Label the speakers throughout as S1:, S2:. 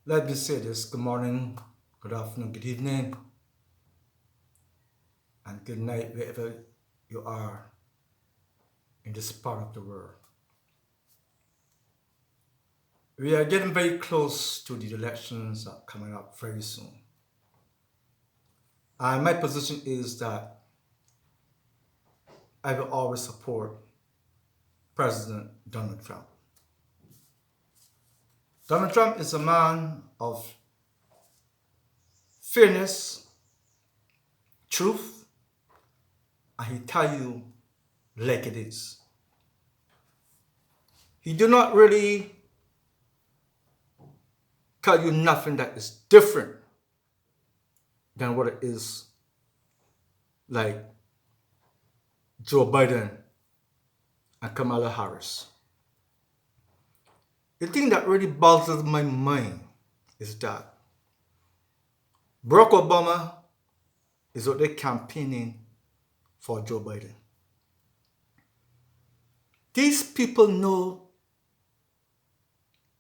S1: Let me say this: good morning, good afternoon, good evening, and good night, wherever you are in this part of the world. We are getting very close to the elections that are coming up very soon. And my position is that I will always support President Donald Trump. Donald Trump is a man of fairness, truth, and he tell you like it is. He do not really tell you nothing that is different than what it is like Joe Biden and Kamala Harris. The thing that really bothers my mind is that Barack Obama is out there campaigning for Joe Biden. These people know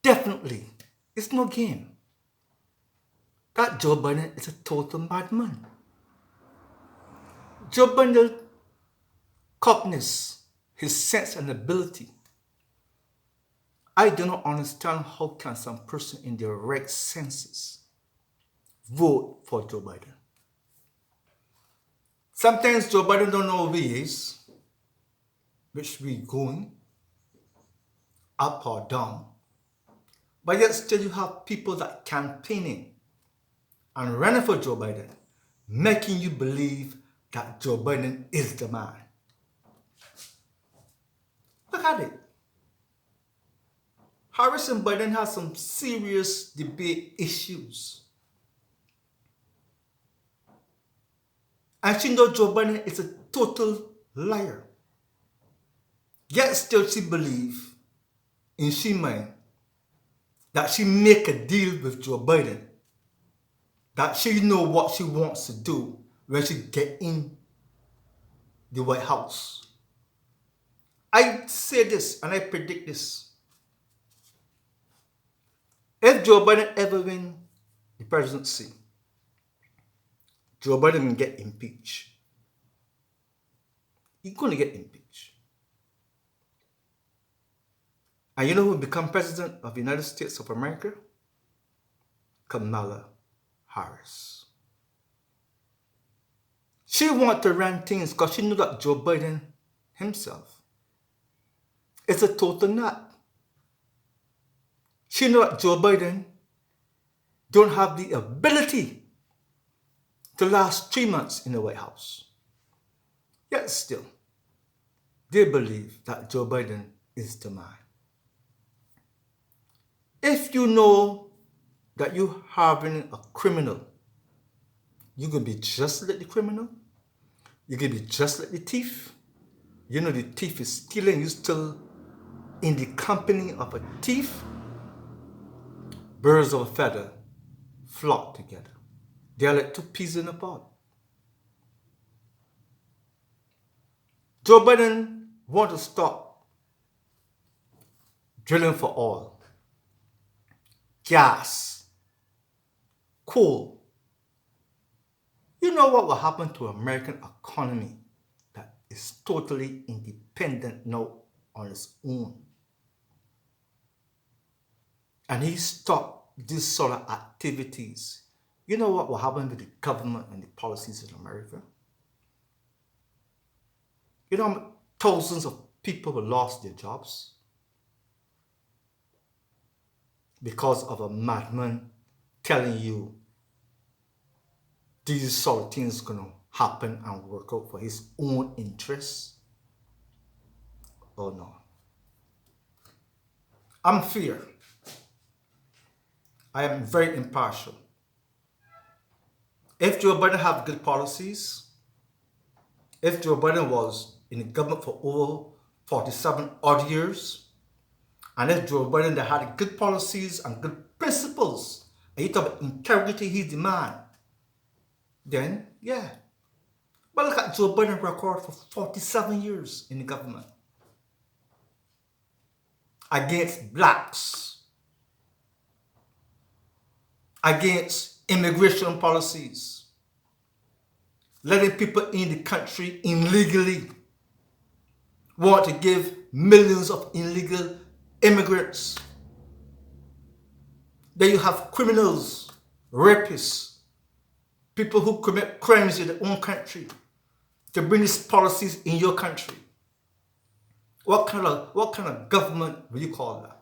S1: definitely it's no game. That Joe Biden is a total madman. Joe Biden's cockness, his sense and ability. I do not understand how can some person in their right senses vote for Joe Biden. Sometimes Joe Biden don't know where he is, which we going up or down. But yet still you have people that campaigning and running for Joe Biden, making you believe that Joe Biden is the man. Look at it. Harris and Biden have some serious debate issues. And she knows Joe Biden is a total liar. Yet still she believes in she mind that she make a deal with Joe Biden, that she know what she wants to do when she get in the White House. I say this and I predict this. If Joe Biden ever win the presidency, Joe Biden will get impeached. He's going to get impeached. And you know who will become president of the United States of America? Kamala Harris. She wants to run things because she knew that Joe Biden himself is a total nut. She knew that Joe Biden don't have the ability to last 3 months in the White House. Yet still, they believe that Joe Biden is the man. If you know that you're having a criminal, you're going to be just like the criminal. You're going to be just like the thief. You know the thief is stealing, you're still in the company of a thief. Birds of a feather flock together. They are like two peas in a pod. Joe Biden wants to stop drilling for oil, gas, coal. You know what will happen to American economy that is totally independent now on its own? And he stopped these sort of activities. You know what will happen with the government and the policies in America? You know, thousands of people will lost their jobs because of a madman telling you these sort of things are going to happen and work out for his own interests. Oh no. I'm fair. I am very impartial. If Joe Biden have good policies, if Joe Biden was in the government for over 47 odd years, and if Joe Biden that had good policies and good principles, and you talk about integrity, he's the man, then yeah. But look at Joe Biden's record for 47 years in the government against blacks. against immigration policies, letting people in the country illegally, want to give millions of illegal immigrants. Then you have criminals, rapists, people who commit crimes in their own country to bring these policies in your country. What kind of government will you call that?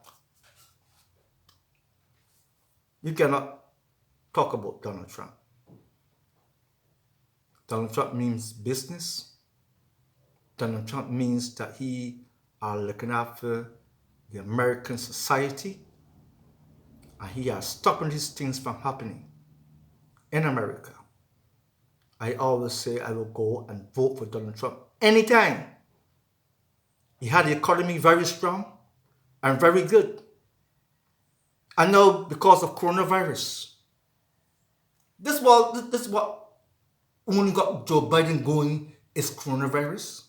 S1: You cannot talk about Donald Trump. Donald Trump means business. Donald Trump means that he are looking after the American society, and he is stopping these things from happening in America. I always say I will go and vote for Donald Trump anytime. He had the economy very strong and very good. I know because of coronavirus. This is what only got Joe Biden going is coronavirus.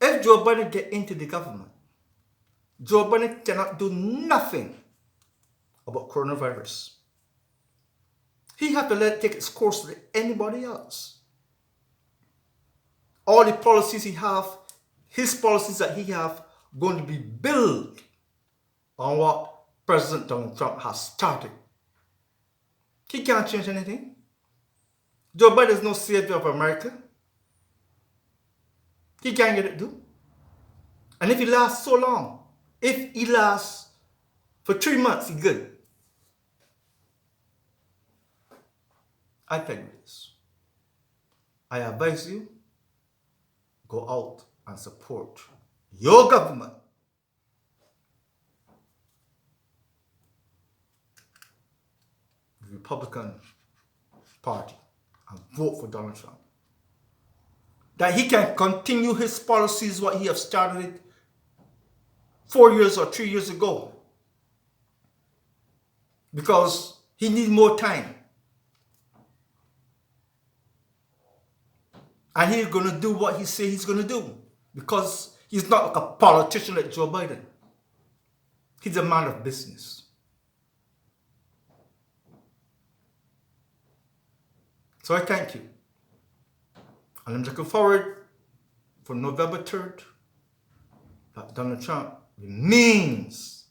S1: If Joe Biden get into the government, Joe Biden cannot do nothing about coronavirus. He have to let it take its course like anybody else. All the policies he have, his policies that he have, going to be built on what President Donald Trump has started. He can't change anything. Joe Biden is no savior of America. He can't get it done. And if he lasts so long, if he lasts for 3 months, he's good. I tell you this. I advise you, go out and support your government. The Republican Party, and vote for Donald Trump. That he can continue his policies, what he have started 4 years or 3 years ago. Because he needs more time. And he's going to do what he says he's going to do. Because he's not like a politician like Joe Biden. He's a man of business. So I thank you. And I'm looking forward for November 3rd that Donald Trump remains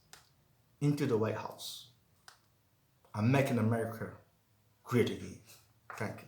S1: into the White House and making America great again. Thank you.